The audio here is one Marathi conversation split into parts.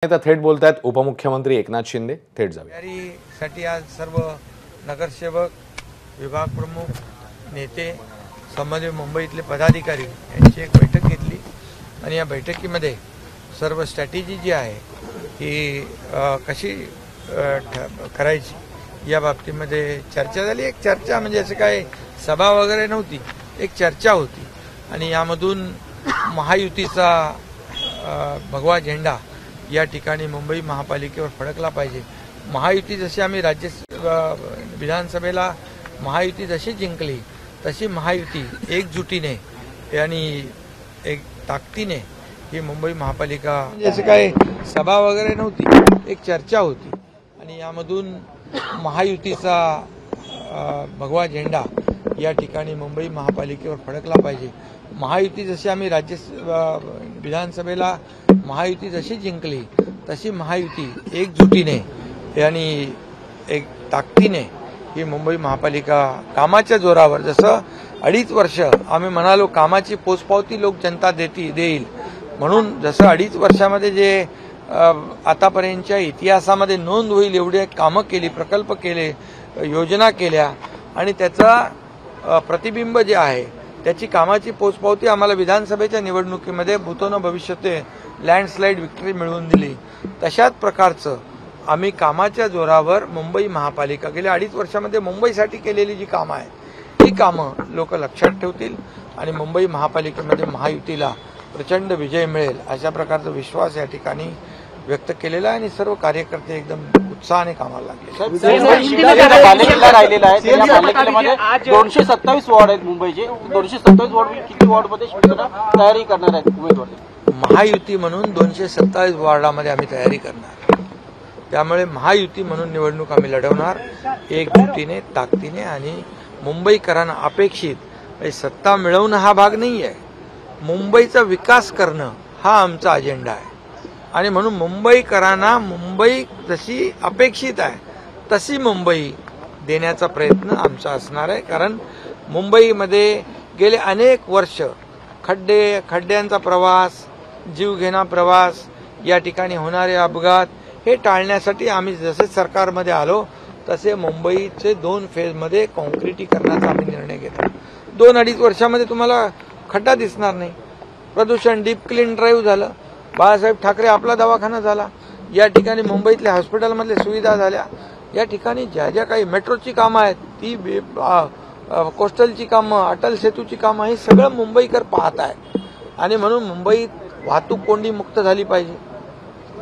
थेट बोलतायत उपमुख्यमंत्री एकनाथ शिंदे. थेट जाऊया. तयारीसाठी आज सर्व नगरसेवक, विभाग प्रमुख, नेते, संबंधित मुंबईतले पदाधिकारी यांची एक बैठक घेतली आणि या बैठकीमध्ये सर्व स्ट्रॅटेजी जी आहे ही कशी करायची या बाबतीमध्ये चर्चा झाली. एक चर्चा म्हणजे असं काय सभा वगैरे नव्हती, एक चर्चा होती आणि यामधून महायुतीचा भगवा झेंडा या ठिकाणी मुंबई महापालिकेवर फडकला पाहिजे. महायुती जशी आम्ही विधानसभेला महायुती जशी जिंकली तशी महायुती एकजुटीने आणि एक ताकदीने ही मुंबई महापालिका जसं काय सभा वगैरे नव्हती, एक चर्चा होती आणि यामधून महायुतीचा भगवा झेंडा या ठिकाणी मुंबई महापालिकेवर फडकला पाहिजे. महायुती जशी आम्ही विधानसभेला महायुती जशी जिंकली तशी महायुती एकजुटीने आणि एक ताकदीने ही मुंबई महापालिका कामाच्या जोरावर, जसं 2.5 वर्ष आम्ही म्हणालो कामाची पोचपावती लोक जनता देईल म्हणून जसं 2.5 वर्षामध्ये जे आतापर्यंतच्या इतिहासामध्ये नोंद होईल एवढे कामं केली, प्रकल्प केले, योजना केल्या आणि त्याचा प्रतिबिंब जे आहे त्याची कामाची पोचपावती आम्हाला विधानसभेच्या निवडणुकीमध्ये भूतोन भविष्यते लँडस्लाईड विक्ट्री मिळवून दिली. तशाच प्रकारचं आम्ही कामाच्या जोरावर मुंबई महापालिका गेल्या 2.5 वर्षामध्ये मुंबईसाठी केलेली जी कामं आहे ही कामं लोक लक्षात ठेवतील आणि मुंबई महापालिकेमध्ये महायुतीला प्रचंड विजय मिळेल अशा प्रकारचा विश्वास या ठिकाणी व्यक्त केलेला आहे आणि सर्व कार्यकर्ते एकदम उत्साहाने कामाला लागले. 227 वॉर्ड आहेत मुंबईचे. 227 वॉर्ड किती वॉर्डमध्ये शिवसेना तयारी करणार आहेत उमेदवार? महायुती म्हणून 227 वॉर्डामध्ये आम्ही तयारी करणार. त्यामुळे महायुती म्हणून निवडणूक आम्ही लढवणार एकजुटीने, ताकदीने आणि मुंबईकरांना अपेक्षित सत्ता मिळवणं हा भाग नाही आहे, मुंबईचा विकास करणं हा आमचा अजेंडा आहे आणि म्हणून मुंबईकरांना मुंबई जशी अपेक्षित आहे तशी मुंबई देण्याचा प्रयत्न आमचा असणार आहे. कारण मुंबईमध्ये गेले अनेक वर्ष खड्ड्यांचा प्रवास, जीवघेणा प्रवास, या ठिकाणी होणारे अपघात हे टाळण्यासाठी आम्ही जसे सरकारमध्ये आलो तसे मुंबईचे 2 फेजमध्ये कॉन्क्रिटीकरणाचा आम्ही निर्णय घेतला. 2-2.5 वर्षामध्ये तुम्हाला खड्डा दिसणार नाही. प्रदूषण डीप क्लीन ड्राईव्ह झालं, बाळासाहेब ठाकरे आपला दवाखाना झाला, या ठिकाणी मुंबईतल्या हॉस्पिटलमधल्या सुविधा झाल्या, या ठिकाणी ज्या ज्या काही मेट्रोची कामं आहेत ती कोस्टलची कामं, अटल सेतूची कामं हे सगळं मुंबईकर पाहत आहे आणि म्हणून मुंबईत वाहतूक कोंडी मुक्त झाली पाहिजे.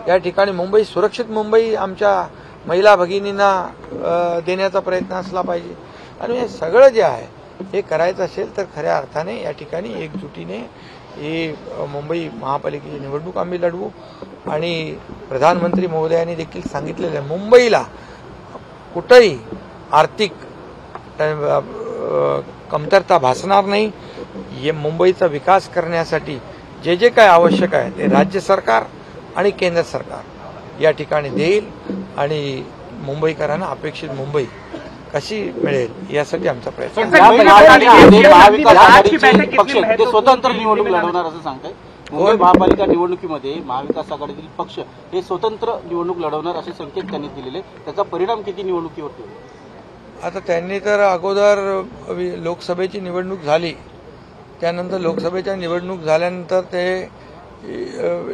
या ठिकाणी मुंबई सुरक्षित मुंबई आमच्या महिला भगिनींना देण्याचा प्रयत्न असला पाहिजे आणि हे सगळं जे आहे हे करायचं असेल तर खऱ्या अर्थाने या ठिकाणी एकजुटीने ही मुंबई महापालिकेची निवडणूक आम्ही लढवू आणि प्रधानमंत्री महोदयांनी देखील सांगितलेलं आहे मुंबईला कुठेही आर्थिक कमतरता भासणार नाही. हे मुंबईचा विकास करण्यासाठी जे जे काय आवश्यक आहे ते राज्य सरकार आणि केंद्र सरकार या ठिकाणी देईल आणि मुंबईकरांना अपेक्षित मुंबई कशी मिळेल यासाठी आमचा प्रयत्न. महाविकास आघाडीचे पक्ष ते स्वतंत्र निवडणूक लढवणार असं सांगताय. मुंबई महापालिका निवडणुकीमध्ये महाविकास आघाडीतील पक्ष हे स्वतंत्र निवडणूक लढवणार असे संकेत त्यांनी दिलेले, त्याचा परिणाम किती निवडणुकीवर होईल? आता त्यांनी तर अगोदर लोकसभेची निवडणूक झाली, त्यानंतर लोकसभेच्या निवडणूक झाल्यानंतर ते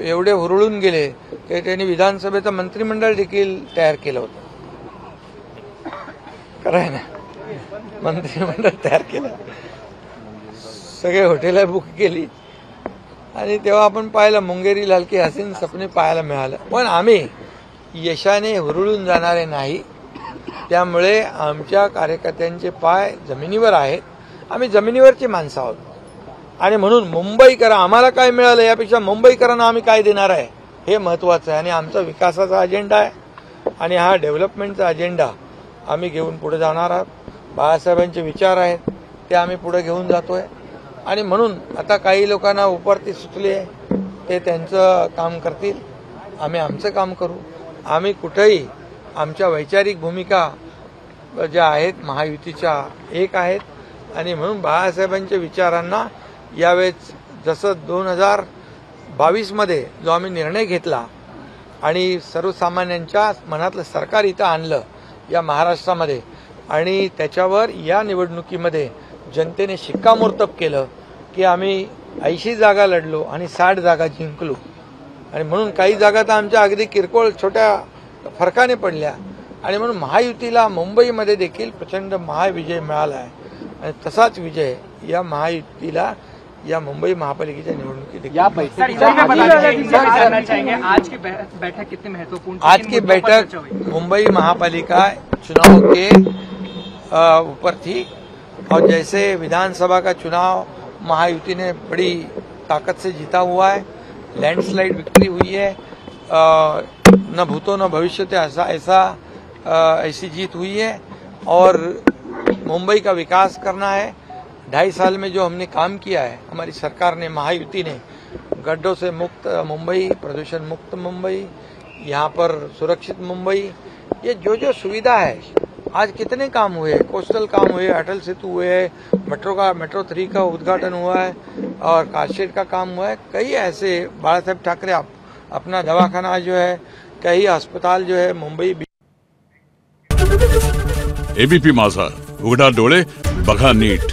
एवढे हुरळून गेले की त्यांनी विधानसभेचं मंत्रिमंडळ देखील तयार केलं होतं. खरं ना, मंत्रिमंडळ तयार केलं, सगळे हॉटेलं बुक केली आणि तेव्हा आपण पाहिलं मुंगेरी लाल की हसीन सपने पाहायला मिळालं. पण आम्ही यशाने हुरळून जाणारे नाही, त्यामुळे आमच्या कार्यकर्त्यांचे पाय जमिनीवर आहेत, आम्ही जमिनीवरची माणसं आहोत आणि म्हणून मुंबईकरा आम्हाला काय मिळालं यापेक्षा मुंबईकरांना आम्ही काय देणार आहे हे महत्त्वाचं आहे आणि आमचा विकासाचा अजेंडा आहे आणि हा डेव्हलपमेंटचा अजेंडा आम्ही घेऊन पुढे जाणार आहोत. बाळासाहेबांचे विचार आहेत ते आम्ही पुढे घेऊन जातोय आणि म्हणून आता काही लोकांना उपरती सुचली आहे ते त्यांचं काम करतील, आम्ही आमचं काम करू. आम्ही कुठेही आमच्या वैचारिक भूमिका ज्या आहेत महायुतीच्या एक आहेत आणि म्हणून बाळासाहेबांच्या विचारांना यावेळेस जसं 2022 मध्ये जो आम्ही निर्णय घेतला आणि सर्वसामान्यांच्या मनातलं सरकार इथं आणलं या महाराष्ट्रामध्ये आणि त्याच्यावर या निवडणुकीमध्ये जनतेने शिक्कामोर्तब केलं की आम्ही 80 जागा लढलो आणि 60 जागा जिंकलो आणि म्हणून काही जागा तर आमच्या अगदी किरकोळ छोट्या फरकाने पडल्या आणि म्हणून महायुतीला मुंबईमध्ये देखील प्रचंड महाविजय मिळाला आहे आणि तसाच विजय या महायुतीला या मुंबई महापालिकेच्या निवडणुकीत या सर, इसमें मैं जानना चाहेंगे आज की बैठक कितनी महत्वपूर्ण थी? आज की बैठक मुंबई महापालिका चुनाव के ऊपर थी और जैसे विधानसभा का चुनाव महायुति ने बड़ी ताकत से जीता हुआ है, लैंडस्लाइड विक्ट्री हुई है, न भूतो न भविष्य ऐसी जीत हुई है और मुंबई का विकास करना है। 2.5 साल में जो हमने काम किया है हमारी सरकार ने, महायुति ने, गड्ढों से मुक्त मुंबई, प्रदूषण मुक्त मुंबई, यहाँ पर सुरक्षित मुंबई, ये जो सुविधा है आज कितने काम हुए, कोस्टल काम हुए, अटल सेतु हुए, मेट्रो 3 का उद्घाटन हुआ है और कारशेड का काम हुआ है। कई ऐसे बाला साहेब ठाकरे अपना दवाखाना जो है, कई अस्पताल जो है मुंबई। एबीपी माझा, उघडा डोळे बघा नीट।